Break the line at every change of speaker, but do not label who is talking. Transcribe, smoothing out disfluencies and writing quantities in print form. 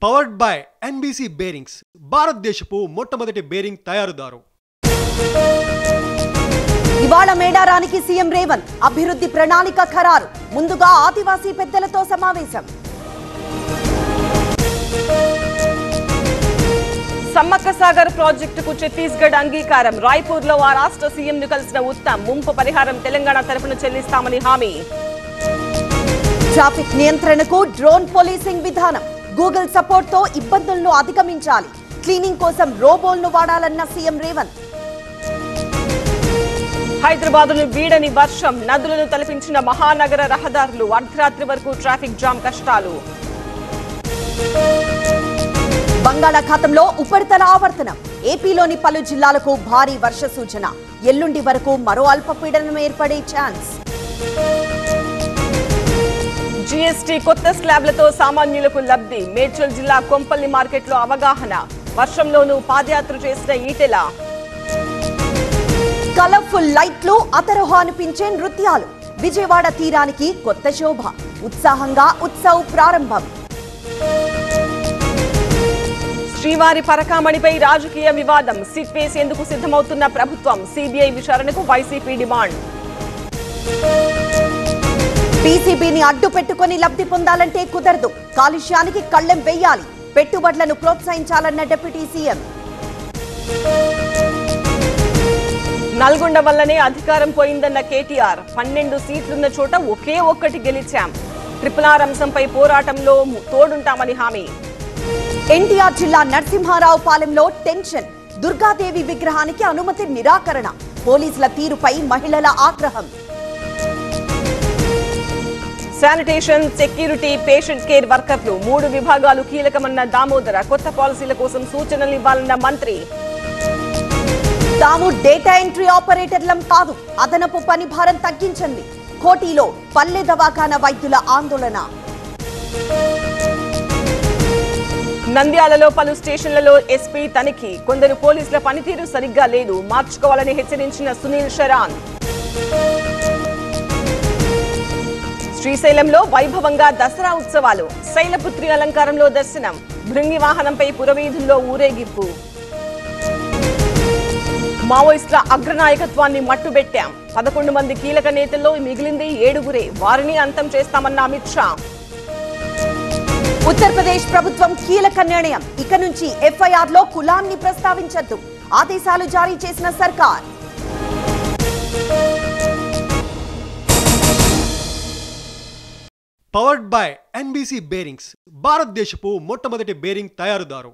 Powered by NBC bearings భారతదేశపు మొట్టమొదటి bearing తయారుదారు.
ఇవాళ మేడారానికి సీఎం రేవంత్ అభివృద్ధి ప్రణాళిక ఖరారు. ముందుగా ఆదివాసీ పెద్దలతో సమావేశం.
సమ్మక్క సాగర్ ప్రాజెక్టుకు ఛత్తీస్గఢ్ అంగీకారం. రాయ్పూర్లో ఆ రాష్ట్ర సీఎంను కలిసిన ఉత్తమ్ ముంపు పరిహారం తెలంగాణ తరపున చెల్లిస్తామని హామీ.
ట్రాఫిక్ నియంత్రణకు డ్రోన్ పోలీసింగ్ విధానం. గూగుల్ సపోర్ట్ తో ఇబ్బందులను అధిగమించాలి. క్లీనింగ్ కోసం రోబోలను వాడాలన్న సీఎం రేవంత్.
హైదరాబాద్ను వీడని వర్షం, నదులను తలపించిన మహానగర రహదారులు. అర్ధరాత్రి వరకు ట్రాఫిక్ జామ్ కష్టాలు.
బంగాళాఖాతంలో ఉపరితల ఆవర్తనం. ఏపీలోని పలు జిల్లాలకు భారీ వర్ష సూచన. ఎల్లుండి వరకు మరో అల్పపీడనం ఏర్పడే ఛాన్స్.
జీఎస్టీ కొత్త స్లాబ్లతో సామాన్యులకు లబ్ధి. మేడ్చల్ జిల్లా కొంపల్లి మార్కెట్లో అవగాహన. వర్షంలోనూ పాదయాత్ర చేసిన ఈటెల.
కలర్ఫుల్ లైట్లు, అతరహ అనిపించే నృత్యాలు. విజయవాడ తీరానికి కొత్త శోభ. ఉత్సాహంగా ఉత్సవ్ ప్రారంభం.
శ్రీవారి పరకామణిపై రాజకీయ వివాదం. సిట్ వేసేందుకు సిద్ధమవుతున్న ప్రభుత్వం. సిబిఐ విచారణకు వైసీపీ డిమాండ్.
పీసీబీని అడ్డు పెట్టుకుని లబ్ధి పొందాలంటే కుదరదు. కాలుష్యానికి కళ్లెం వేయాలి. పెట్టుబడులను ప్రోత్సహించాలన్న డిప్యూటీ సీఎం.
నల్గొండ వల్లనే అధికారం పోయిందన్న కేటీఆర్. 12 సీట్లున్న చోట ఒకే ఒక్కటి గెలిచాం. RRR అంశంపై పోరాటంలో తోడుంటామని హామీ.
ఎన్టీఆర్ జిల్లా నరసింహారావు పాలెంలో టెన్షన్. దుర్గాదేవి విగ్రహానికి అనుమతి నిరాకరణ. పోలీసుల తీరుపై మహిళల ఆగ్రహం.
శానిటేషన్, సెక్యూరిటీ, పేషెంట్ కేర్ వర్కర్లు 3 విభాగాలు కీలకమన్న దామోదర. కొత్త పాలసీల కోసం సూచనలు ఇవ్వాలన్న మంత్రి.
తాము డేటా ఎంట్రీ ఆపరేటర్లం కాదు. అదనపు పని భారం తగ్గించండి. కోటిలో పల్లె దవాఖానా వైద్యుల ఆందోళన.
నంద్యాలలో పలు స్టేషన్లలో ఎస్పీ తనిఖీ. కొందరు పోలీసుల పనితీరు సరిగ్గా లేదు, మార్చుకోవాలని హెచ్చరించిన సునీల్ శరాన్. శ్రీశైలంలో వైభవంగా దసరా ఉత్సవాలు. శైలపుత్రి అలంకారంలో దర్శనం. భృంగి వాహనంపై పురవీధుల్లో ఊరేగింపు. మావోయిస్టుల అగ్రనాయకత్వాన్ని మట్టుబెట్టాం. 11 మంది కీలక నేతల్లో మిగిలింది 7గురే. వారిని అంతం చేస్తామన్న అమిత్ షా.
ఉత్తరప్రదేశ్ ప్రభుత్వం కీలక నిర్ణయం. ఇక నుంచి ఎఫ్ఐఆర్ లో కులాన్ని ప్రస్తావించొద్దు. ఆదేశాలు జారీ చేసిన సర్కార్.
పవర్డ్ బై ఎన్బీసీ బేరింగ్స్ భారతదేశపు మొట్టమొదటి బేరింగ్ తయారుదారు.